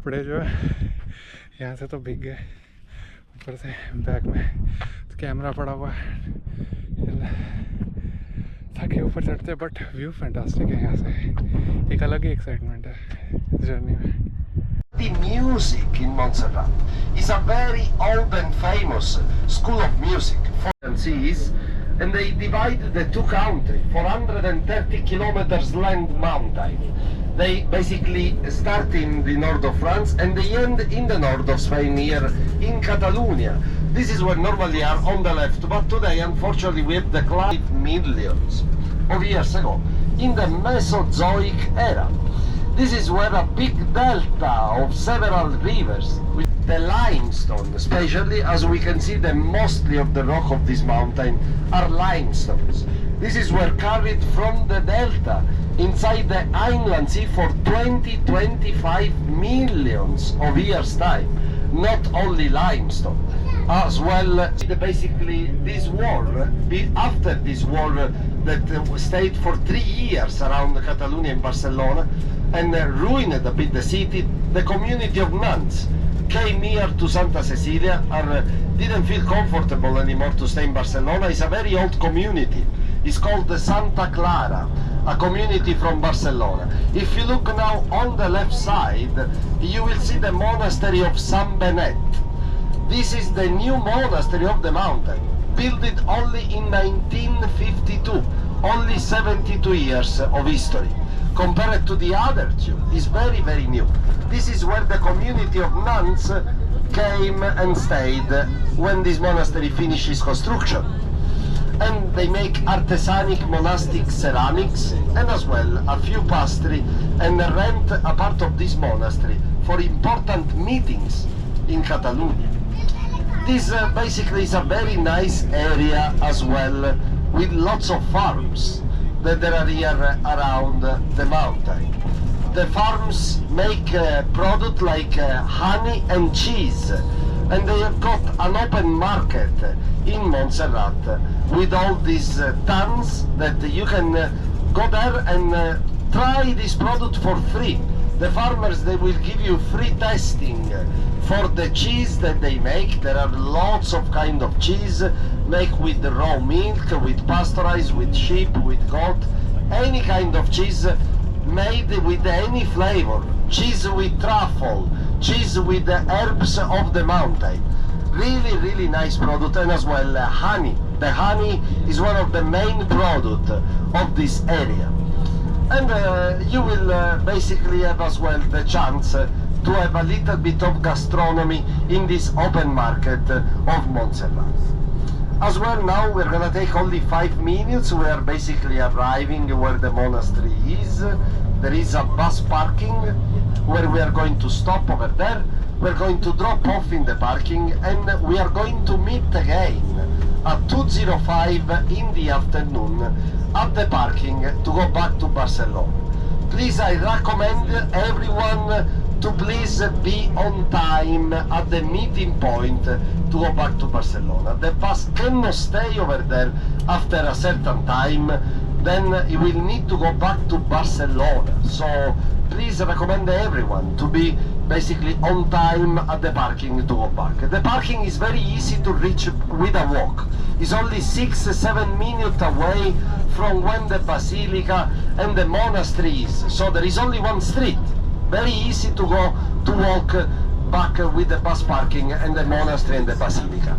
कपड़े जो है यहाँ से तो भीग गए, ऊपर से बैग में तो कैमरा पड़ा हुआ है। थके ऊपर चढ़ते, बट व्यू फैंटास्टिक है यहाँ से, एक अलग ही एक्साइटमेंट है इस जर्नी में। The music in Montserrat is a very old and famous school of music. And they divide the two countries, 430 kilometers land mountain. They basically start in the north of France and they end in the north of Spain, here in Catalonia. This is where normally are on the left, but today unfortunately we have declined millions of years ago, in the Mesozoic era. This is where a big delta of several rivers, with the limestone especially, as we can see, the mostly of the rock of this mountain are limestones. This is where carried from the delta inside the inland sea for 20-25 millions of years time. Not only limestone, as well basically this war, after this war that stayed for 3 years around Catalonia and Barcelona, and ruined a bit the city, the community of nuns came here to Santa Cecilia and didn't feel comfortable anymore to stay in Barcelona. It's a very old community. It's called the Santa Clara, a community from Barcelona. If you look now on the left side, you will see the monastery of San Benet. This is the new monastery of the mountain, built only in 1952, only 72 years of history. Compared to the other two, is very, very new. This is where the community of nuns came and stayed when this monastery finished its construction. And they make artisanic monastic ceramics and as well a few pastry, and rent a part of this monastery for important meetings in Catalonia. This basically is a very nice area as well, with lots of farms that there are here around the mountain. The farms make product like honey and cheese, and they have got an open market in Montserrat with all these tons that you can go there and try this product for free. The farmers, they will give you free testing for the cheese that they make. There are lots of kind of cheese made with raw milk, with pasteurized, with sheep, with goat, any kind of cheese made with any flavor. Cheese with truffle, cheese with the herbs of the mountain. Really, really nice product. And as well honey. The honey is one of the main product of this area. And you will basically have as well the chance to have a little bit of gastronomy in this open market of Montserrat. As well, now we're gonna take only 5 minutes. We are basically arriving where the monastery is. There is a bus parking where we are going to stop over there. We're going to drop off in the parking and we are going to meet again at 2:05 in the afternoon at the parking to go back to Barcelona. Please, I recommend everyone to please be on time at the meeting point to go back to Barcelona. The bus cannot stay over there after a certain time, then it will need to go back to Barcelona. So please recommend everyone to be basically on time at the parking to go back. The parking is very easy to reach with a walk. It's only 6-7 minutes away from when the basilica and the monastery is. So there is only one street. Very easy to go to walk back with the bus parking and the monastery and the basilica.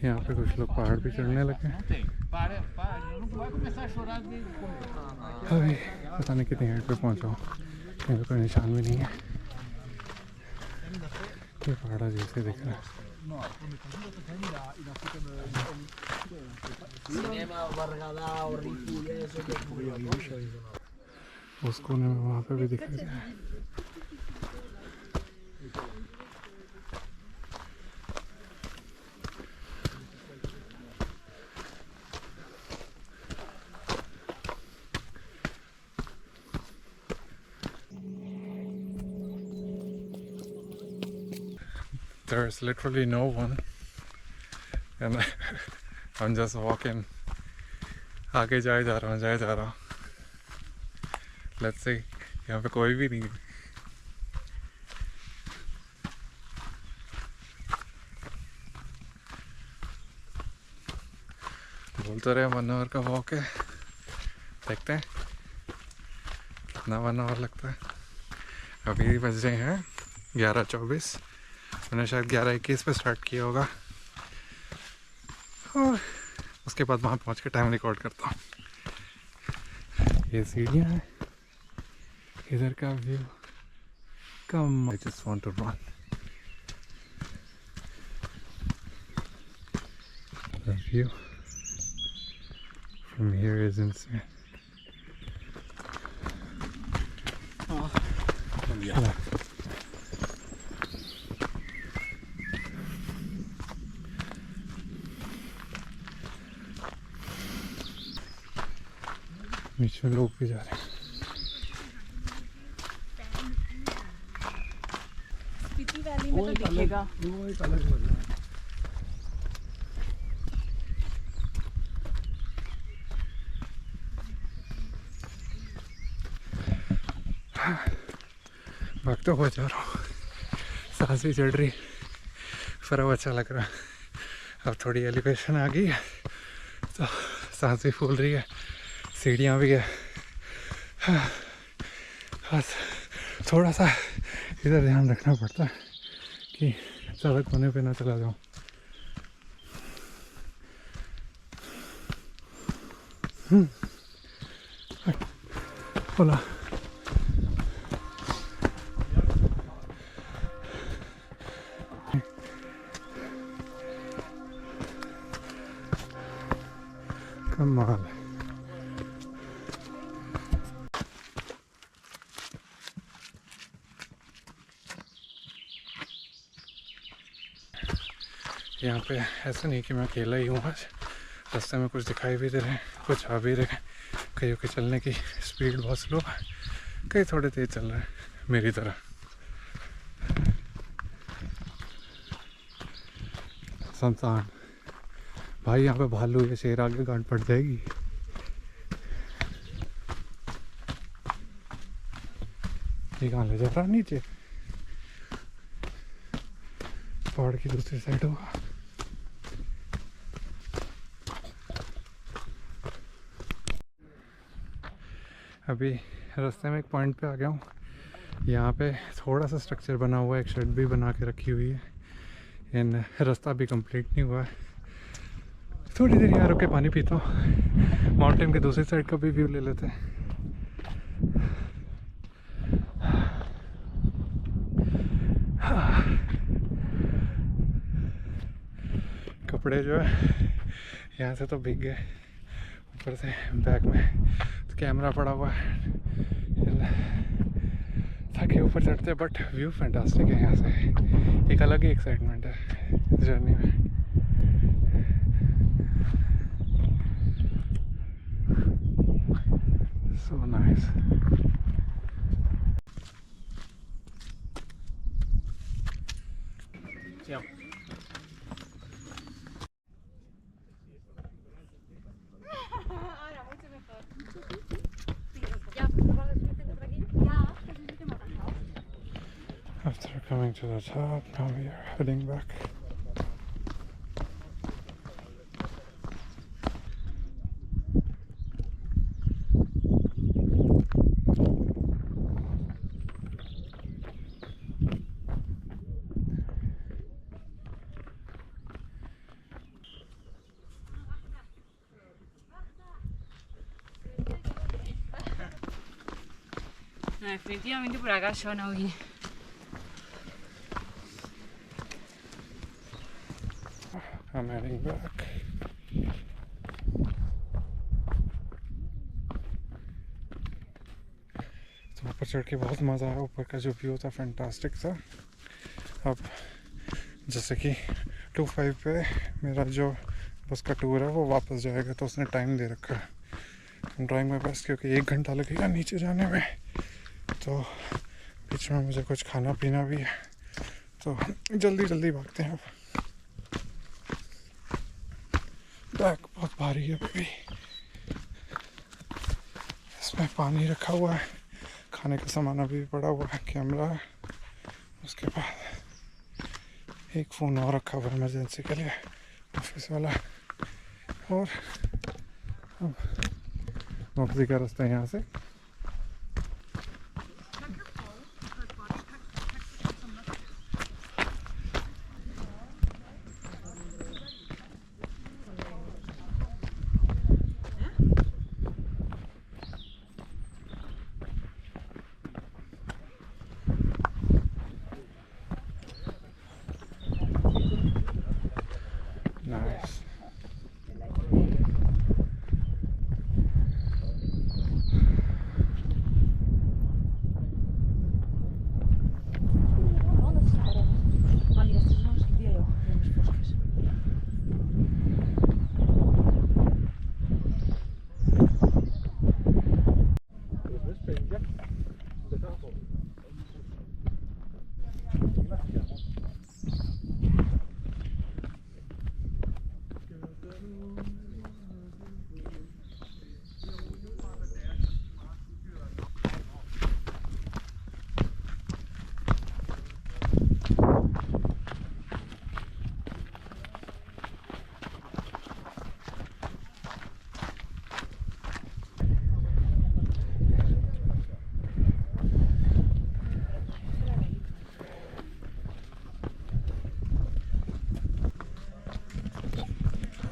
यहाँ पे कुछ लोग पहाड़ पे चढ़ने लगे हैं। अभी पता नहीं कितनी हाइट पे पहुँचा हूँ, कहीं पे कोई निशान भी नहीं है। ये पहाड़ा जैसे दिख रहा है। उस कोने में वहाँ पे भी दिख रहा है। There's literally no one and I'm just walking. आगे जा रहा हूँ। Let's see, यहाँ पे कोई भी नहीं है। बोल तो रहे 1 आवर का वॉक है, देखते हैं कितना 1 आवर लगता है। अभी बज रहे हैं 11:24। मैंने शायद 11:21 पे स्टार्ट किया होगा और उसके बाद वहाँ पहुँच के टाइम रिकॉर्ड करता हूँ। ये सीढ़ियाँ हैं, इधर का व्यू कम। I just want to run. The view from here is insane. Yeah. बीच में लोग भी जा रहे हैं। स्पीति वैली में तो दिखेगा। वो एक अलग मजा है। भागते हुए जा रहा हूँ, सांसें चढ़ रही, पर अब अच्छा लग रहा है। अब थोड़ी एलिवेशन आ गई है तो सांसें फूल रही है, सीढ़ियाँ भी है। बस थोड़ा सा इधर ध्यान रखना पड़ता है कि सड़क होने पे ना चला जाऊँ। बोला कमाल है। यहाँ पे ऐसा नहीं कि मैं अकेला ही हूँ। आज रास्ते में कुछ दिखाई भी दे रहे हैं, कुछ आ भी रहे हैं। कईयों के चलने की स्पीड बहुत स्लो है, कई थोड़े तेज चल रहे हैं मेरी तरह। संसान भाई, यहाँ पे भालू या शेर आगे गांड पड़ जाएगी। ये कहाँ ले जा रहा? नीचे पहाड़ की दूसरी साइड होगा। अभी रास्ते में एक पॉइंट पे आ गया हूँ यहाँ पे थोड़ा सा स्ट्रक्चर बना हुआ है, एक शेड भी बना के रखी हुई है। इन रास्ता भी कंप्लीट नहीं हुआ है। थोड़ी देर यहाँ रुक के पानी पीता हूँ, माउंटेन के दूसरी साइड का भी व्यू ले लेते हैं। कपड़े जो है यहाँ से तो भीग गए, ऊपर से बैग में तो कैमरा पड़ा हुआ है, थके ऊपर चढ़ते हैं। बट व्यू फैंटास्टिक है यहाँ से, एक अलग ही एक्साइटमेंट है इस जर्नी में। So nice. After coming to the top, now we are heading back. No, definitivamente por acá yo no vine. I'm heading back. तो ऊपर चढ़ के बहुत मज़ा आया, ऊपर का जो व्यू था फैंटास्टिक था। अब जैसे कि 25 पे मेरा जो बस का टूर है वो वापस जाएगा, तो उसने टाइम दे रखा है। I'm trying my best क्योंकि 1 घंटा लगेगा नीचे जाने में, तो बीच में मुझे कुछ खाना पीना भी है, तो जल्दी जल्दी भागते हैं। अब बैग बहुत भारी है अभी, इसमें पानी रखा हुआ है, खाने का सामान अभी भी पड़ा हुआ है, कैमरा है, उसके बाद एक फ़ोन और रखा हुआ इमरजेंसी के लिए, ऑफिस वाला। और वापसी का रास्ता यहाँ से। Nice.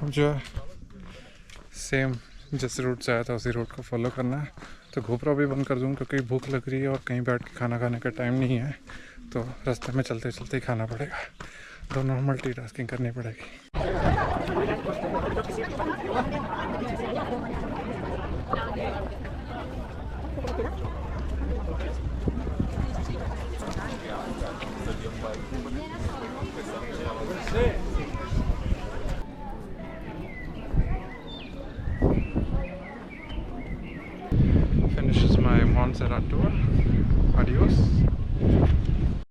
जो है सेम जिस रूट से आया था उसी रूट को फॉलो करना है। तो GoPro भी बंद कर दूँ क्योंकि भूख लग रही है और कहीं बैठ के खाना खाने का टाइम नहीं है, तो रास्ते में चलते चलते ही खाना पड़ेगा, दोनों मल्टीटास्किंग करनी पड़ेगी। Finishes my Montserrat tour. Adios.